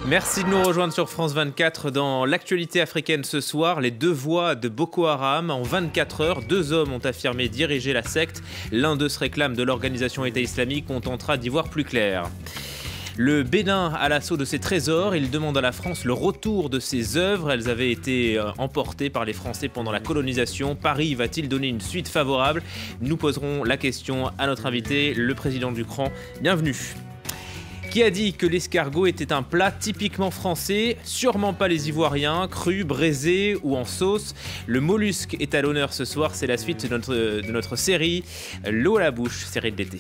Merci de nous rejoindre sur France 24 dans l'actualité africaine ce soir. Les deux voix de Boko Haram. En 24 heures, deux hommes ont affirmé diriger la secte. L'un d'eux se réclame de l'organisation État islamique. On tentera d'y voir plus clair. Le Bénin à l'assaut de ses trésors. Il demande à la France le retour de ses œuvres. Elles avaient été emportées par les Français pendant la colonisation. Paris va-t-il donner une suite favorable? Nous poserons la question à notre invité, le président du CRAN. Bienvenue. Qui a dit que l'escargot était un plat typiquement français? Sûrement pas les Ivoiriens, cru, braisé ou en sauce. Le mollusque est à l'honneur ce soir, c'est la suite de notre série L'eau à la bouche, série de l'été.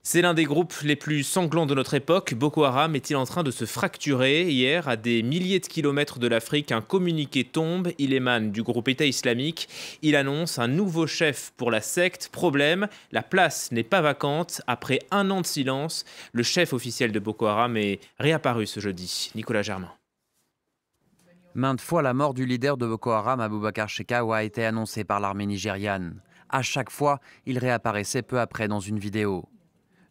C'est l'un des groupes les plus sanglants de notre époque. Boko Haram est-il en train de se fracturer? Hier, à des milliers de kilomètres de l'Afrique, un communiqué tombe. Il émane du groupe État islamique. Il annonce un nouveau chef pour la secte. Problème, la place n'est pas vacante. Après un an de silence, le chef officiel de Boko Haram est réapparu ce jeudi. Nicolas Germain. Maintes fois, la mort du leader de Boko Haram, Abubakar Shekau, a été annoncée par l'armée nigériane. À chaque fois, il réapparaissait peu après dans une vidéo.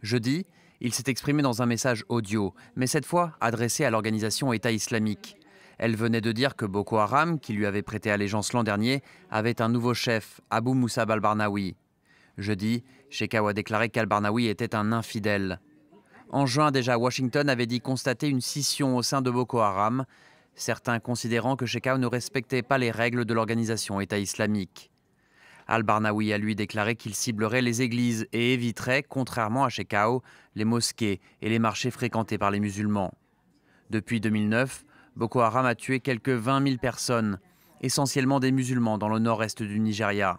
Jeudi, il s'est exprimé dans un message audio, mais cette fois adressé à l'organisation État islamique. Elle venait de dire que Boko Haram, qui lui avait prêté allégeance l'an dernier, avait un nouveau chef, Abou Moussab al-Barnawi. Jeudi, Shekau a déclaré qu'al-Barnawi était un infidèle. En juin déjà, Washington avait dit constater une scission au sein de Boko Haram, certains considérant que Shekau ne respectait pas les règles de l'organisation État islamique. Al-Barnawi a lui déclaré qu'il ciblerait les églises et éviterait, contrairement à Shekau, les mosquées et les marchés fréquentés par les musulmans. Depuis 2009, Boko Haram a tué quelques 20 000 personnes, essentiellement des musulmans dans le nord-est du Nigeria.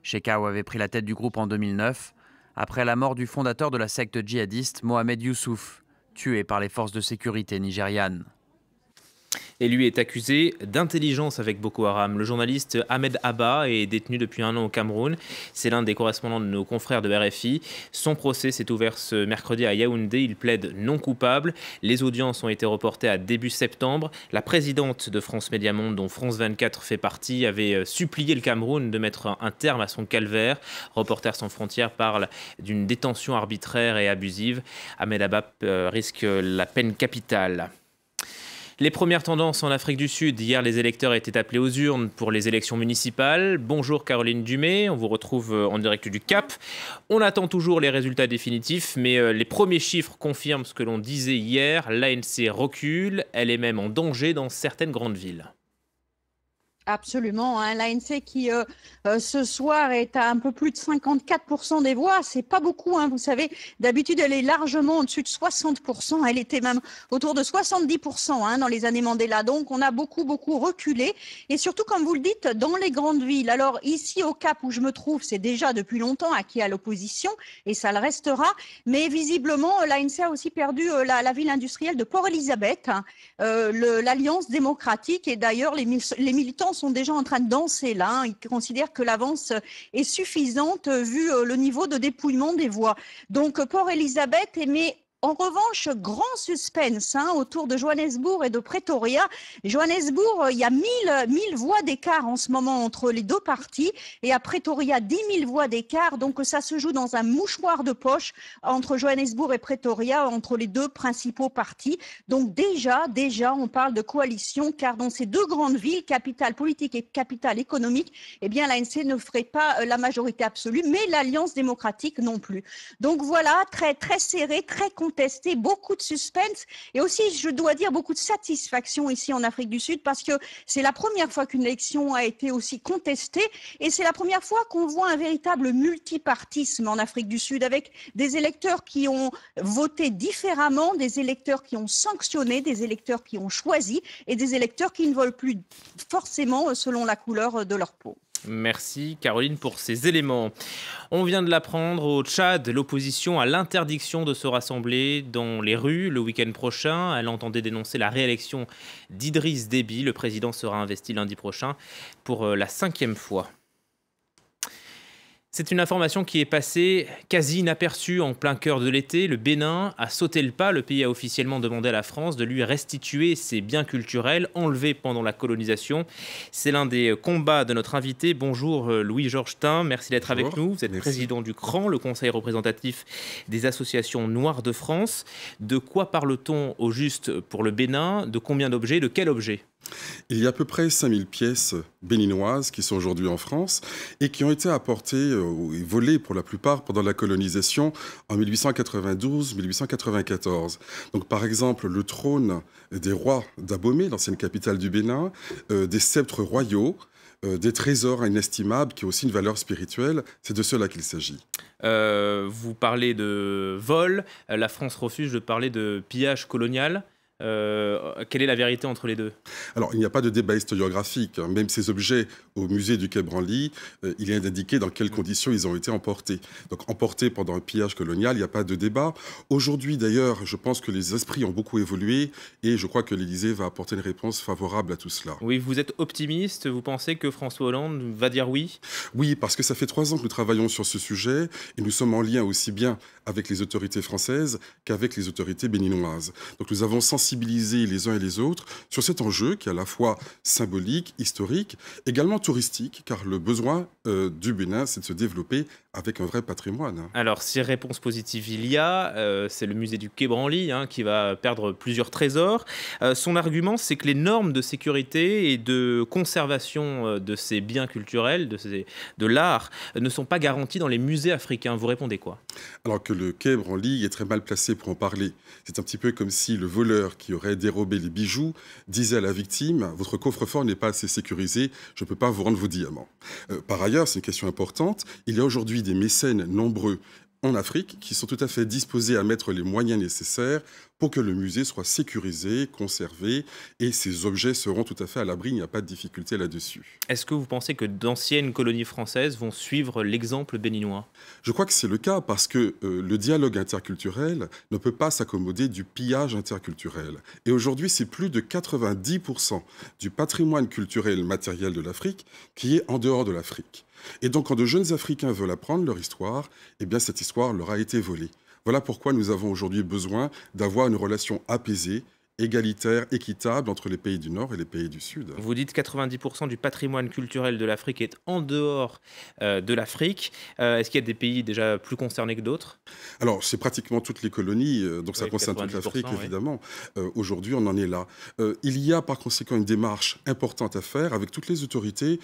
Shekau avait pris la tête du groupe en 2009, après la mort du fondateur de la secte djihadiste Mohamed Youssouf, tué par les forces de sécurité nigérianes. Et lui est accusé d'intelligence avec Boko Haram. Le journaliste Ahmed Abba est détenu depuis un an au Cameroun. C'est l'un des correspondants de nos confrères de RFI. Son procès s'est ouvert ce mercredi à Yaoundé. Il plaide non coupable. Les audiences ont été reportées à début septembre. La présidente de France Média Monde, dont France 24 fait partie, avait supplié le Cameroun de mettre un terme à son calvaire. Reporters sans frontières parle d'une détention arbitraire et abusive. Ahmed Abba risque la peine capitale. Les premières tendances en Afrique du Sud. Hier, les électeurs étaient appelés aux urnes pour les élections municipales. Bonjour Caroline Dumais, on vous retrouve en direct du Cap. On attend toujours les résultats définitifs, mais les premiers chiffres confirment ce que l'on disait hier. L'ANC recule, elle est même en danger dans certaines grandes villes. Absolument, hein. L'ANC qui ce soir est à un peu plus de 54% des voix, c'est pas beaucoup, hein. Vous savez, d'habitude elle est largement au-dessus de 60%, elle était même autour de 70% hein, dans les années Mandela, donc on a beaucoup reculé, et surtout comme vous le dites, dans les grandes villes. Alors ici au Cap où je me trouve, c'est déjà depuis longtemps acquis à l'opposition, et ça le restera, mais visiblement l'ANC a aussi perdu la ville industrielle de Port-Elizabeth, hein, l'Alliance démocratique, et d'ailleurs les militants sont déjà en train de danser là. Hein. Ils considèrent que l'avance est suffisante vu le niveau de dépouillement des voix. Donc Port-Elizabeth émet en revanche, grand suspense hein, autour de Johannesburg et de Pretoria. Johannesburg, il y a 1000 voix d'écart en ce moment entre les deux partis et à Pretoria, 10 000 voix d'écart. Donc ça se joue dans un mouchoir de poche entre Johannesburg et Pretoria, entre les deux principaux partis. Donc déjà, on parle de coalition car dans ces deux grandes villes, capitale politique et capitale économique, eh bien l'ANC ne ferait pas la majorité absolue, mais l'Alliance démocratique non plus. Donc voilà, très serré, très contesté, beaucoup de suspense et aussi, je dois dire, beaucoup de satisfaction ici en Afrique du Sud parce que c'est la première fois qu'une élection a été aussi contestée et c'est la première fois qu'on voit un véritable multipartisme en Afrique du Sud avec des électeurs qui ont voté différemment, des électeurs qui ont sanctionné, des électeurs qui ont choisi et des électeurs qui ne veulent plus forcément selon la couleur de leur peau. Merci Caroline pour ces éléments. On vient de l'apprendre au Tchad, l'opposition à l'interdiction de se rassembler dans les rues le week-end prochain. Elle entendait dénoncer la réélection d'Idriss Déby. Le président sera investi lundi prochain pour la 5e fois. C'est une information qui est passée quasi inaperçue en plein cœur de l'été. Le Bénin a sauté le pas. Le pays a officiellement demandé à la France de lui restituer ses biens culturels enlevés pendant la colonisation. C'est l'un des combats de notre invité. Bonjour Louis-Georges Tin, merci d'être avec nous. Vous êtes président du CRAN, le Conseil représentatif des associations noires de France. De quoi parle-t-on au juste pour le Bénin? De combien d'objets? De quel objet? Il y a à peu près 5000 pièces béninoises qui sont aujourd'hui en France et qui ont été apportées et volées pour la plupart pendant la colonisation en 1892-1894. Donc par exemple le trône des rois d'Abomey, l'ancienne capitale du Bénin, des sceptres royaux, des trésors inestimables qui ont aussi une valeur spirituelle, c'est de cela qu'il s'agit. Vous parlez de vol, la France refuse de parler de pillage colonial. Quelle est la vérité entre les deux? Alors, il n'y a pas de débat historiographique. Même ces objets au musée du Quai Branly, il est indiqué dans quelles conditions ils ont été emportés. Donc, emportés pendant un pillage colonial, il n'y a pas de débat. Aujourd'hui, d'ailleurs, je pense que les esprits ont beaucoup évolué et je crois que l'Élysée va apporter une réponse favorable à tout cela. Oui, vous êtes optimiste. Vous pensez que François Hollande va dire oui? Oui, parce que ça fait 3 ans que nous travaillons sur ce sujet et nous sommes en lien aussi bien avec les autorités françaises qu'avec les autorités béninoises. Donc, nous avons sensibilisé les uns et les autres sur cet enjeu qui est à la fois symbolique, historique, également touristique, car le besoin du Bénin, c'est de se développer avec un vrai patrimoine. Alors, si réponse positive il y a, c'est le musée du Quai Branly qui va perdre plusieurs trésors. Son argument, c'est que les normes de sécurité et de conservation de ces biens culturels, de l'art, ne sont pas garanties dans les musées africains. Vous répondez quoi? Alors que le Quai Branly est très mal placé pour en parler. C'est un petit peu comme si le voleur qui aurait dérobé les bijoux disait à la victime « Votre coffre-fort n'est pas assez sécurisé, je ne peux pas vous rendre vos diamants ». Par ailleurs, c'est une question importante, il y a aujourd'hui des mécènes nombreux en Afrique qui sont tout à fait disposés à mettre les moyens nécessaires pour que le musée soit sécurisé, conservé, et ces objets seront tout à fait à l'abri, il n'y a pas de difficulté là-dessus. Est-ce que vous pensez que d'anciennes colonies françaises vont suivre l'exemple béninois? Je crois que c'est le cas parce que le dialogue interculturel ne peut pas s'accommoder du pillage interculturel. Et aujourd'hui, c'est plus de 90% du patrimoine culturel matériel de l'Afrique qui est en dehors de l'Afrique. Et donc, quand de jeunes Africains veulent apprendre leur histoire, eh bien, cette histoire leur a été volée. Voilà pourquoi nous avons aujourd'hui besoin d'avoir une relation apaisée, égalitaire, équitable entre les pays du Nord et les pays du Sud. Vous dites 90% du patrimoine culturel de l'Afrique est en dehors de l'Afrique. Est-ce qu'il y a des pays déjà plus concernés que d'autres? Alors, c'est pratiquement toutes les colonies, donc ça concerne toute l'Afrique, évidemment. Aujourd'hui, on en est là. Il y a par conséquent une démarche importante à faire avec toutes les autorités,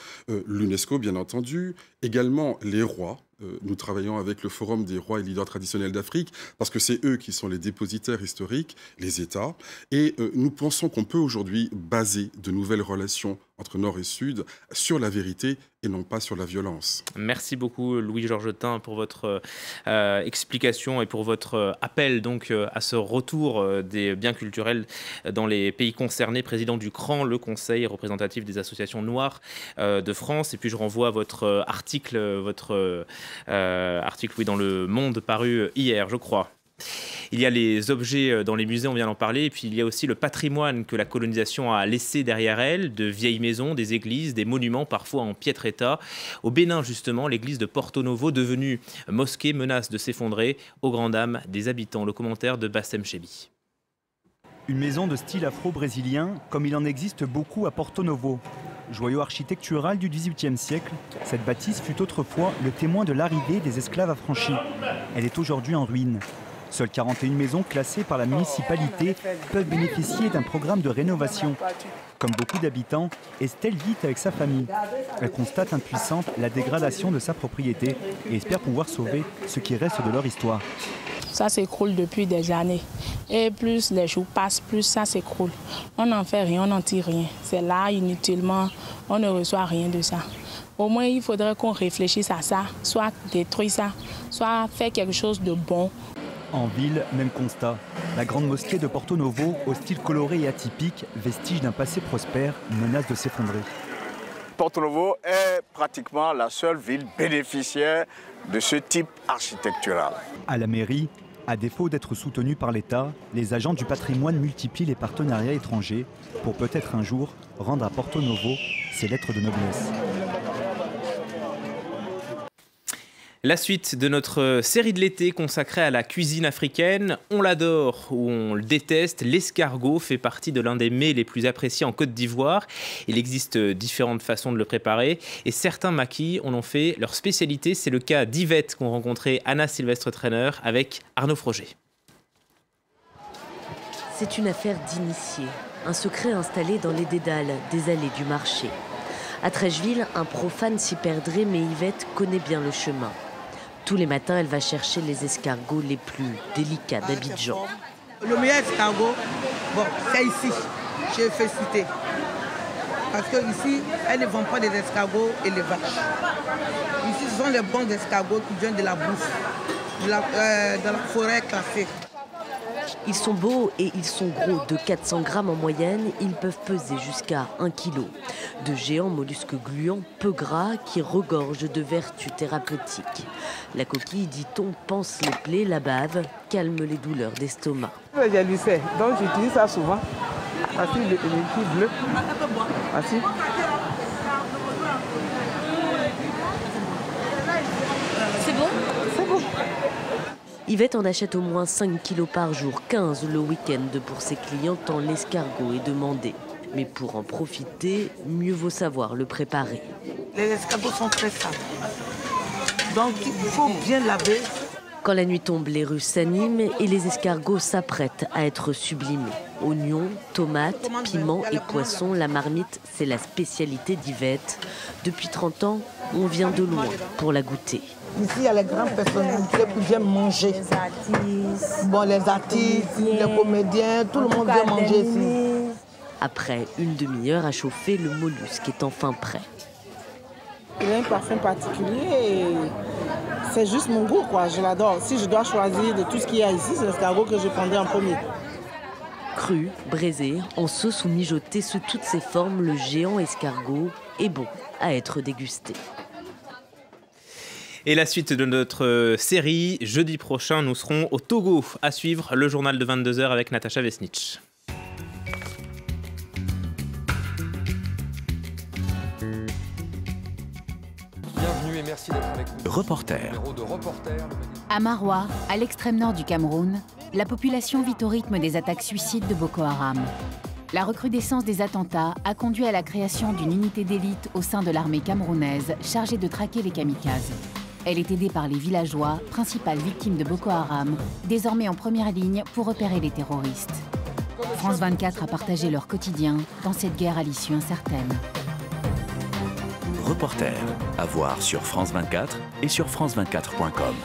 l'UNESCO, bien entendu, également les rois. Nous travaillons avec le Forum des rois et leaders traditionnels d'Afrique parce que c'est eux qui sont les dépositaires historiques, les États. Et nous pensons qu'on peut aujourd'hui baser de nouvelles relations entre Nord et Sud sur la vérité et non pas sur la violence. Merci beaucoup Louis-Georges Tin pour votre explication et pour votre appel donc à ce retour des biens culturels dans les pays concernés. Président du CRAN, le Conseil représentatif des associations noires de France. Et puis je renvoie à votre article, dans Le Monde paru hier, je crois. Il y a les objets dans les musées, on vient d'en parler, et puis il y a aussi le patrimoine que la colonisation a laissé derrière elle, de vieilles maisons, des églises, des monuments parfois en piètre état. Au Bénin justement, l'église de Porto Novo, devenue mosquée, menace de s'effondrer aux grandes dames des habitants. Le commentaire de Bassem Chebi. Une maison de style afro-brésilien, comme il en existe beaucoup à Porto Novo. Joyau architectural du XVIIIe siècle, cette bâtisse fut autrefois le témoin de l'arrivée des esclaves affranchis. Elle est aujourd'hui en ruine. Seules 41 maisons classées par la municipalité peuvent bénéficier d'un programme de rénovation. Comme beaucoup d'habitants, Estelle vit avec sa famille. Elle constate impuissante la dégradation de sa propriété et espère pouvoir sauver ce qui reste de leur histoire. Ça s'écroule depuis des années. Et plus les jours passent, plus ça s'écroule. On n'en fait rien, on n'en tire rien. C'est là, inutilement, on ne reçoit rien de ça. Au moins, il faudrait qu'on réfléchisse à ça, soit détruire ça, soit faire quelque chose de bon. En ville, même constat. La grande mosquée de Porto Novo, au style coloré et atypique, vestige d'un passé prospère, menace de s'effondrer. Porto Novo est pratiquement la seule ville bénéficiaire de ce type architectural. À la mairie, à défaut d'être soutenus par l'État, les agents du patrimoine multiplient les partenariats étrangers pour peut-être un jour rendre à Porto Novo ses lettres de noblesse. La suite de notre série de l'été consacrée à la cuisine africaine, on l'adore ou on le déteste, l'escargot fait partie de l'un des mets les plus appréciés en Côte d'Ivoire. Il existe différentes façons de le préparer et certains maquis en ont fait leur spécialité. C'est le cas d'Yvette qu'ont rencontré Anna Sylvestre Trainer avec Arnaud Froger. C'est une affaire d'initié, un secret installé dans les dédales des allées du marché. À Trècheville, un profane s'y perdrait, mais Yvette connaît bien le chemin. Tous les matins, elle va chercher les escargots les plus délicats d'Abidjan. Le meilleur escargot, bon, c'est ici, chez Félicité. Parce qu'ici, elle ne vend pas des escargots et les vaches. Ici, ce sont les bons escargots qui viennent de la bouffe, de la forêt classée. Ils sont beaux et ils sont gros. De 400 grammes en moyenne, ils peuvent peser jusqu'à 1 kg. De géants mollusques gluants peu gras qui regorgent de vertus thérapeutiques. La coquille, dit-on, panse les plaies, la bave calme les douleurs d'estomac. J'ai lu ça, donc j'utilise ça souvent. Voici le petit bleu. Voici. C'est bon? C'est bon. Yvette en achète au moins 5 kilos par jour, 15 le week-end pour ses clients tant l'escargot est demandé. Mais pour en profiter, mieux vaut savoir le préparer. Les escargots sont très sales, donc il faut bien laver. Quand la nuit tombe, les rues s'animent et les escargots s'apprêtent à être sublimés. Oignons, tomates, piments et poissons, la marmite, c'est la spécialité d'Yvette. Depuis 30 ans, on vient de loin pour la goûter. Ici, il y a les grandes personnalités qui viennent manger. Les artistes, les artistes, les comédiens, tout le monde vient manger ici. Après une demi-heure à chauffer, le mollusque est enfin prêt. Il a un parfum particulier et c'est juste mon goût, quoi. Je l'adore. Si je dois choisir de tout ce qu'il y a ici, c'est l'escargot que je prendrai en premier. Cru, braisé, en sauce ou mijoté sous toutes ses formes, le géant escargot est bon à être dégusté. Et la suite de notre série, jeudi prochain, nous serons au Togo. À suivre, le journal de 22h avec Natacha Vesnitch. Bienvenue et merci d'être avec nous. Reporter. À Maroua, à l'extrême nord du Cameroun, la population vit au rythme des attaques suicides de Boko Haram. La recrudescence des attentats a conduit à la création d'une unité d'élite au sein de l'armée camerounaise chargée de traquer les kamikazes. Elle est aidée par les villageois, principales victimes de Boko Haram, désormais en première ligne pour repérer les terroristes. France 24 a partagé leur quotidien dans cette guerre à l'issue incertaine. Reporter, à voir sur France 24 et sur France24.com.